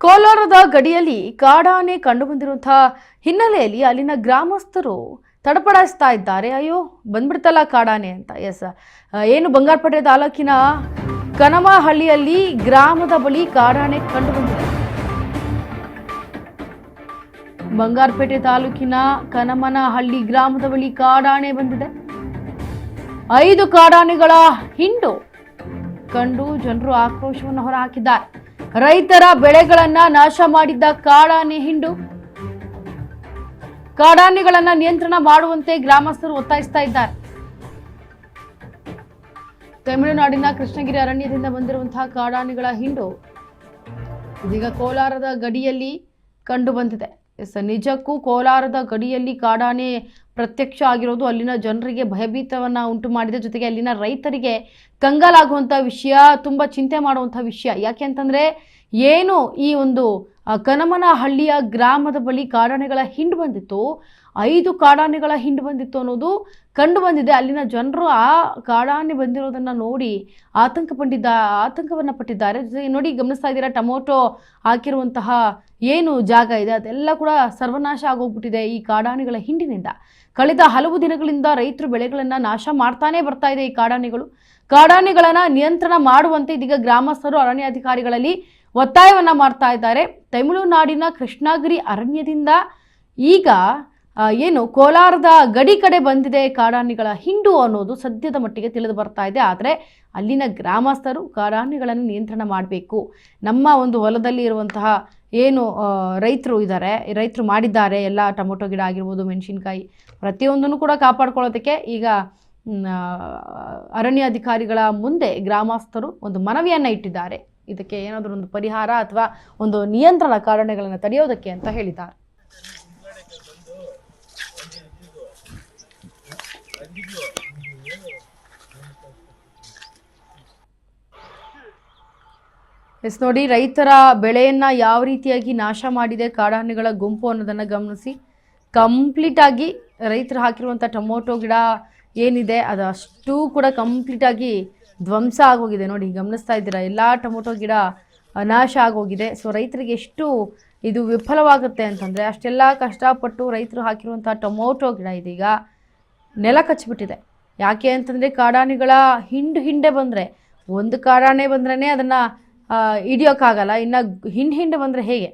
ಕೋಲಾರದ ಗಡಿಯಲ್ಲಿ ಕಾಡಾನೆ ಕಂಡುಬಂದಿರುವಂತಹ ಹಿನ್ನೆಲೆಯಲ್ಲಿ ಅಲ್ಲಿನ ಗ್ರಾಮಸ್ಥರು ತಡಪಡಿಸ್ತಾ ಇದ್ದಾರೆ. ಅಯ್ಯೋ ಬಂದ್ಬಿಡ್ತಲ್ಲ ಕಾಡಾನೆ ಅಂತ. ಎಸ್, ಏನು ಬಂಗಾರಪೇಟೆ ತಾಲೂಕಿನ ಕನಮಹಳ್ಳಿಯಲ್ಲಿ ಗ್ರಾಮದ ಬಳಿ ಕಾಡಾನೆ ಕಂಡುಬಂದಿದೆ. ಬಂಗಾರಪೇಟೆ ತಾಲೂಕಿನ ಕನಮನಹಳ್ಳಿ ಗ್ರಾಮದ ಬಳಿ ಕಾಡಾನೆ ಬಂದಿದೆ. 5 ಕಾಡಾನೆಗಳ ಹಿಂಡು ಕಂಡು ಜನರು ಆಕ್ರೋಶವನ್ನು ಹೊರಹಾಕಿದ್ದಾರೆ. ರೈತರ ಬೆಳೆಗಳನ್ನ ನಾಶ ಮಾಡಿದ್ದ ಕಾಡಾನೆ ಹಿಂಡು. ಕಾಡಾನೆಗಳನ್ನ ನಿಯಂತ್ರಣ ಮಾಡುವಂತೆ ಗ್ರಾಮಸ್ಥರು ಒತ್ತಾಯಿಸ್ತಾ ಇದ್ದಾರೆ. ತಮಿಳುನಾಡಿನ ಕೃಷ್ಣಗಿರಿ ಅರಣ್ಯದಿಂದ ಬಂದಿರುವಂತಹ ಕಾಡಾನೆಗಳ ಹಿಂಡು ಇದೀಗ ಕೋಲಾರದ ಗಡಿಯಲ್ಲಿ ಕಂಡು ಬಂದಿದೆ. ನಿಜಕ್ಕೂ ಕೋಲಾರದ ಗಡಿಯಲ್ಲಿ ಕಾಡಾನೆ ಪ್ರತ್ಯಕ್ಷ ಆಗಿರೋದು ಅಲ್ಲಿನ ಜನರಿಗೆ ಭಯಭೀತವನ್ನ ಉಂಟು ಮಾಡಿದೆ. ಜೊತೆಗೆ ಅಲ್ಲಿನ ರೈತರಿಗೆ ಕಂಗಾಲಾಗುವಂಥ ವಿಷಯ, ತುಂಬಾ ಚಿಂತೆ ಮಾಡುವಂಥ ವಿಷಯ. ಯಾಕೆ ಅಂತಂದ್ರೆ ಏನು ಈ ಒಂದು ಕನಮನಹಳ್ಳಿಯ ಗ್ರಾಮದ ಬಳಿ ಕಾಡಾನೆಗಳ ಹಿಂಡು ಬಂದಿತ್ತು, 5 ಕಾಡಾನೆಗಳ ಹಿಂಡು ಬಂದಿತ್ತು ಅನ್ನೋದು ಕಂಡು ಬಂದಿದೆ. ಅಲ್ಲಿನ ಜನರು ಆ ಕಾಡಾನೆ ಬಂದಿರೋದನ್ನ ನೋಡಿ ಆತಂಕವನ್ನ ಪಟ್ಟಿದ್ದಾರೆ. ನೋಡಿ, ಗಮನಿಸ್ತಾ ಇದ್ದೀರಾ, ಟೊಮೊಟೊ ಹಾಕಿರುವಂತಹ ಏನು ಜಾಗ ಇದೆ ಅದೆಲ್ಲ ಕೂಡ ಸರ್ವನಾಶ ಆಗೋಗ್ಬಿಟ್ಟಿದೆ ಈ ಕಾಡಾನೆಗಳ ಹಿಂಡಿನಿಂದ. ಕಳೆದ ಹಲವು ದಿನಗಳಿಂದ ರೈತರು ಬೆಳೆಗಳನ್ನ ನಾಶ ಮಾಡ್ತಾನೆ ಬರ್ತಾ ಇದೆ ಈ ಕಾಡಾನೆಗಳನ್ನ ನಿಯಂತ್ರಣ ಮಾಡುವಂತೆ ಇದೀಗ ಗ್ರಾಮಸ್ಥರು ಅರಣ್ಯಾಧಿಕಾರಿಗಳಲ್ಲಿ ಒತ್ತಾಯವನ್ನ ಮಾಡ್ತಾ ಇದ್ದಾರೆ. ತಮಿಳುನಾಡಿನ ಕೃಷ್ಣಗಿರಿ ಅರಣ್ಯದಿಂದ ಈಗ ಏನು ಕೋಲಾರದ ಗಡಿ ಕಡೆ ಬಂದಿದೆ ಕಾಡಾನೆಗಳ ಹಿಂಡು ಅನ್ನೋದು ಸದ್ಯದ ಮಟ್ಟಿಗೆ ತಿಳಿದು ಬರ್ತಾ ಇದೆ. ಆದರೆ ಅಲ್ಲಿನ ಗ್ರಾಮಸ್ಥರು ಕಾಡಾನೆಗಳನ್ನು ನಿಯಂತ್ರಣ ಮಾಡಬೇಕು, ನಮ್ಮ ಒಂದು ಹೊಲದಲ್ಲಿ ಇರುವಂತಹ ಏನು ರೈತರು ಇದ್ದಾರೆ, ರೈತರು ಮಾಡಿದ್ದಾರೆ ಎಲ್ಲ ಟೊಮೊಟೊ ಗಿಡ ಆಗಿರ್ಬೋದು, ಮೆಣಸಿನ್ಕಾಯಿ ಪ್ರತಿಯೊಂದನ್ನು ಕೂಡ ಕಾಪಾಡ್ಕೊಳ್ಳೋದಕ್ಕೆ ಈಗ ಅರಣ್ಯಾಧಿಕಾರಿಗಳ ಮುಂದೆ ಗ್ರಾಮಸ್ಥರು ಒಂದು ಮನವಿಯನ್ನು ಇಟ್ಟಿದ್ದಾರೆ. ಇದಕ್ಕೆ ಏನಾದರೂ ಒಂದು ಪರಿಹಾರ ಅಥವಾ ಒಂದು ನಿಯಂತ್ರಣ ಕಾಡಾನೆಗಳನ್ನು ತಡೆಯೋದಕ್ಕೆ ಅಂತ ಹೇಳಿದ್ದಾರೆ. ಎಸ್, ನೋಡಿ, ರೈತರ ಬೆಳೆಯನ್ನ ಯಾವ ರೀತಿಯಾಗಿ ನಾಶ ಮಾಡಿದೆ ಕಾಡಾನೆಗಳ ಗುಂಪು ಅನ್ನೋದನ್ನ ಗಮನಿಸಿ. ಕಂಪ್ಲೀಟ್ ಆಗಿ ರೈತರು ಹಾಕಿರುವಂಥ ಟೊಮೊಟೊ ಗಿಡ ಏನಿದೆ ಅದು ಅಷ್ಟು ಕೂಡ ಕಂಪ್ಲೀಟ್ ಆಗಿ ಧ್ವಂಸ ಆಗೋಗಿದೆ. ನೋಡಿ, ಗಮನಿಸ್ತಾ ಇದ್ದೀರಾ, ಎಲ್ಲ ಟೊಮೊಟೊ ಗಿಡ ನಾಶ ಆಗೋಗಿದೆ. ಸೊ ರೈತರಿಗೆ ಎಷ್ಟು ಇದು ವಿಫಲವಾಗುತ್ತೆ ಅಂತಂದರೆ, ಅಷ್ಟೆಲ್ಲ ಕಷ್ಟಪಟ್ಟು ರೈತರು ಹಾಕಿರುವಂಥ ಟೊಮೊಟೊ ಗಿಡ ಇದೀಗ ನೆಲ ಕಚ್ಚಿಬಿಟ್ಟಿದೆ. ಯಾಕೆ ಅಂತಂದರೆ ಕಾಡಾನೆಗಳ ಹಿಂಡೆ ಬಂದರೆ, ಒಂದು ಕಾಡಾನೆ ಬಂದ್ರೇ ಅದನ್ನು ಹಿಡಿಯೋಕ್ಕಾಗಲ್ಲ, ಇನ್ನು ಹಿಂಡು ಬಂದರೆ ಹೇಗೆ?